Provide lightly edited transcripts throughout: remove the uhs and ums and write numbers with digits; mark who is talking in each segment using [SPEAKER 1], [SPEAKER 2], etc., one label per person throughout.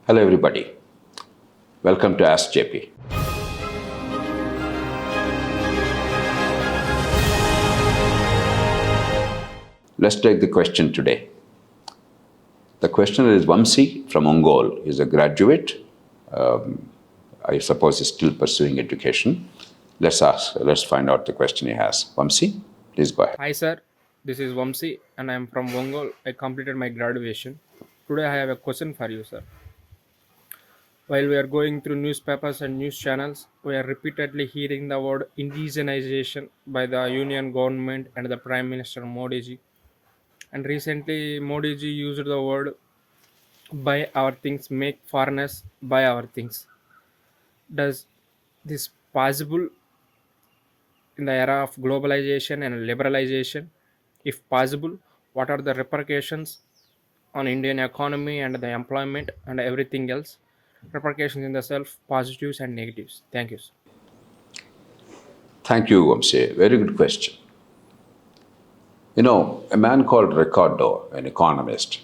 [SPEAKER 1] Hello, everybody. Welcome to Ask JP. Let's take the question today. The questioner is Vamsi from Ongole. He's a graduate. I suppose he's still pursuing education. Let's find out the question he has. Vamsi, please go ahead.
[SPEAKER 2] Hi sir, this is Vamsi and I am from Wongol. I completed my graduation. Today I have a question for you sir. While we are going through newspapers and news channels, we are repeatedly hearing the word indigenization by the union government and the Prime Minister Modi ji. And recently Modi ji used the word buy our things, make foreigners buy our things. Does this possible in the era of globalization and liberalization? If possible, what are the repercussions on Indian economy and the employment and everything else? Repercussions in the self, positives and negatives. Thank you, sir.
[SPEAKER 1] Thank you, Vamsi. Very good question. A man called Ricardo, an economist,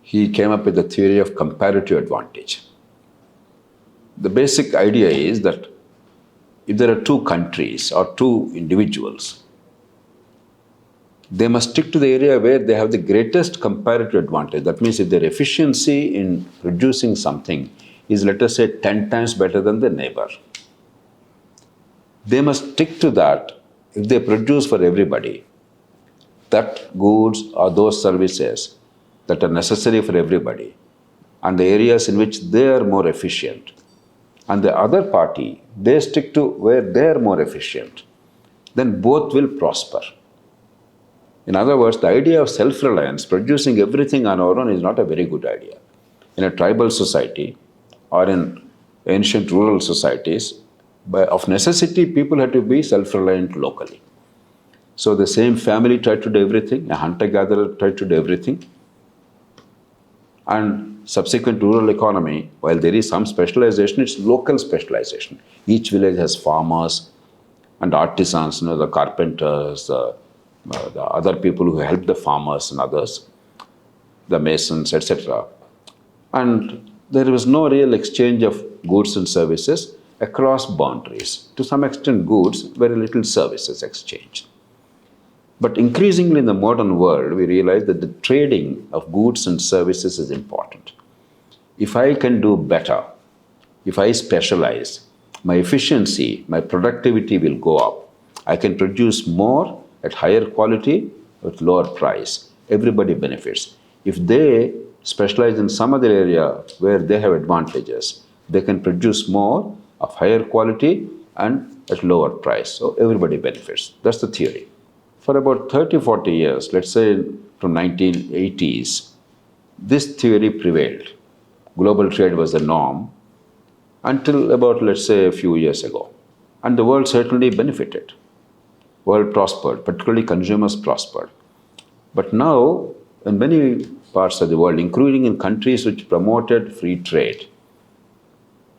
[SPEAKER 1] he came up with the theory of comparative advantage. The basic idea is that if there are two countries or two individuals, they must stick to the area where they have the greatest comparative advantage. That means if their efficiency in producing something is, let us say, 10 times better than the neighbor, they must stick to that if they produce for everybody that goods or those services that are necessary for everybody and the areas in which they are more efficient. And the other party, they stick to where they are more efficient, then both will prosper. In other words, the idea of self-reliance, producing everything on our own, is not a very good idea. In a tribal society or in ancient rural societies, of necessity, people had to be self-reliant locally. So the same family tried to do everything, a hunter-gatherer tried to do everything. And subsequent rural economy, while there is some specialization, it's local specialization. Each village has farmers and artisans, the carpenters, the other people who help the farmers and others, the masons, etc. And there was no real exchange of goods and services across boundaries. To some extent goods, very little services exchanged. But increasingly in the modern world, we realize that the trading of goods and services is important. If I can do better, if I specialize, my efficiency, my productivity will go up. I can produce more at higher quality at lower price. Everybody benefits. If they specialize in some other area where they have advantages, they can produce more of higher quality and at lower price. So everybody benefits. That's the theory. For about 30, 40 years, let's say from 1980s, this theory prevailed. Global trade was the norm until about, let's say, a few years ago. And the world certainly benefited. World prospered, particularly consumers prospered. But now, in many parts of the world, including in countries which promoted free trade,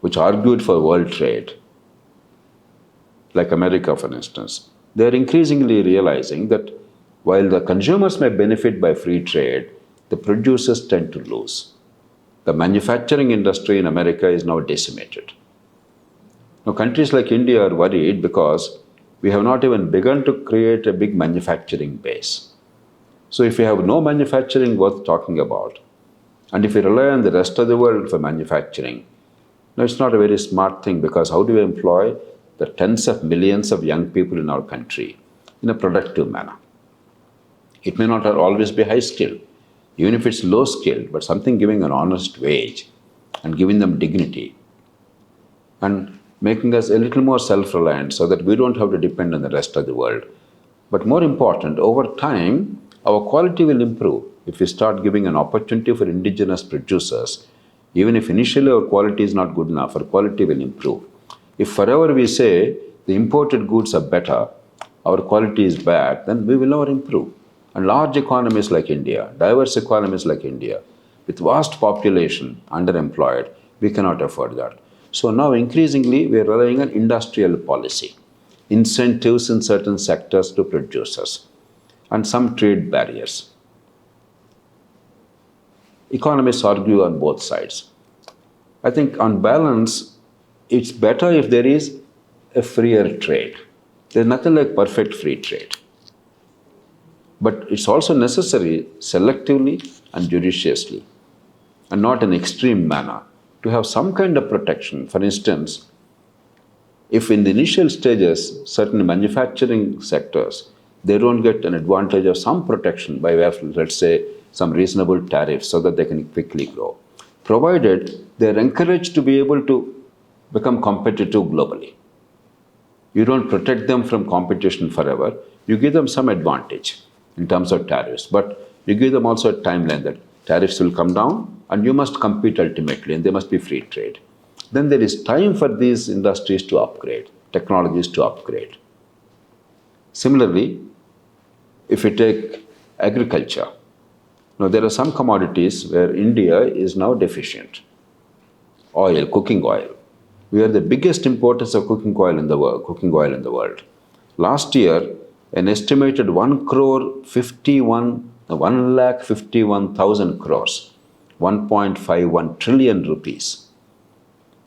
[SPEAKER 1] which argued for world trade, like America, for instance, they are increasingly realizing that while the consumers may benefit by free trade, the producers tend to lose. The manufacturing industry in America is now decimated. Now, countries like India are worried because we have not even begun to create a big manufacturing base. So if we have no manufacturing worth talking about, and if we rely on the rest of the world for manufacturing, no, it's not a very smart thing, because how do we employ the tens of millions of young people in our country in a productive manner? It may not always be high skilled, even if it's low skilled, but something giving an honest wage and giving them dignity and making us a little more self-reliant so that we don't have to depend on the rest of the world. But more important, over time, our quality will improve if we start giving an opportunity for indigenous producers. Even if initially our quality is not good enough, our quality will improve. If forever we say the imported goods are better, our quality is bad, then we will never improve. And large economies like India, diverse economies like India, with vast population underemployed, we cannot afford that. So now increasingly we are relying on industrial policy, incentives in certain sectors to producers, and some trade barriers. economists argue on both sides. I think on balance, it's better if there is a freer trade. There's nothing like perfect free trade. But it's also necessary selectively and judiciously, and not in extreme manner, to have some kind of protection. For instance, if in the initial stages, certain manufacturing sectors, they don't get an advantage of some protection by way of, let's say, some reasonable tariffs so that they can quickly grow, provided they're encouraged to be able to become competitive globally. You don't protect them from competition forever. You give them some advantage in terms of tariffs, but you give them also a timeline that tariffs will come down and you must compete ultimately, and there must be free trade. Then there is time for these industries to upgrade, technologies to upgrade. Similarly, if you take agriculture, now there are some commodities where India is now deficient. Oil, cooking oil. We are the biggest importers of cooking oil in the world. Last year, an estimated 1,51,000 crores, 1.51 trillion rupees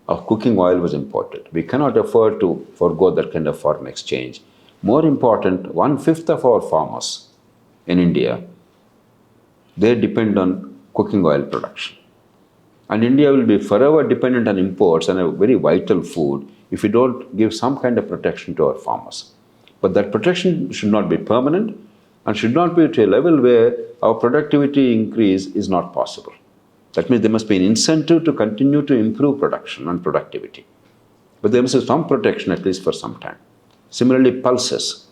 [SPEAKER 1] of cooking oil was imported. We cannot afford to forego that kind of foreign exchange. More important, 1/5 of our farmers in India, they depend on cooking oil production. And India will be forever dependent on imports and a very vital food if we don't give some kind of protection to our farmers. But that protection should not be permanent and should not be to a level where our productivity increase is not possible. That means there must be an incentive to continue to improve production and productivity. But there must be some protection at least for some time. Similarly, pulses.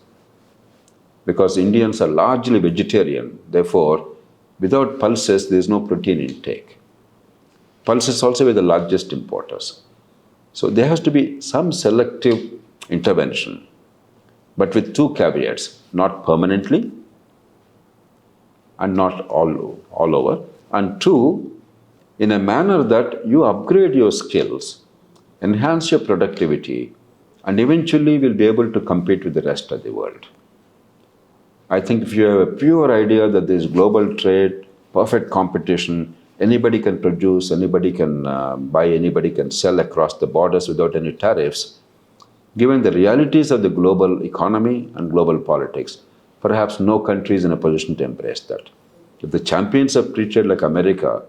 [SPEAKER 1] Because Indians are largely vegetarian, therefore, without pulses, there is no protein intake. Pulses also were the largest importers. So there has to be some selective intervention, but with two caveats: not permanently and not all over. And two, in a manner that you upgrade your skills, enhance your productivity, and eventually will be able to compete with the rest of the world. I think if you have a pure idea that there is global trade, perfect competition, anybody can produce, anybody can buy, anybody can sell across the borders without any tariffs, given the realities of the global economy and global politics, perhaps no country is in a position to embrace that. If the champions of free trade like America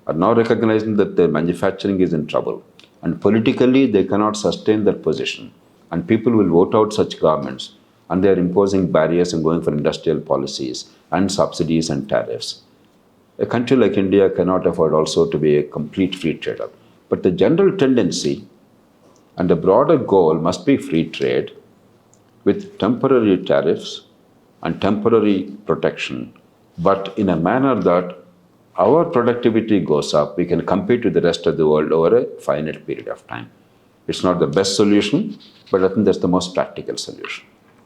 [SPEAKER 1] are now recognizing that their manufacturing is in trouble, and politically they cannot sustain their position, and people will vote out such governments, and they are imposing barriers and going for industrial policies and subsidies and tariffs. A country like India cannot afford also to be a complete free trader. But the general tendency and the broader goal must be free trade with temporary tariffs and temporary protection, but in a manner that our productivity goes up, we can compete with the rest of the world over a finite period of time. It's not the best solution, but I think that's the most practical solution.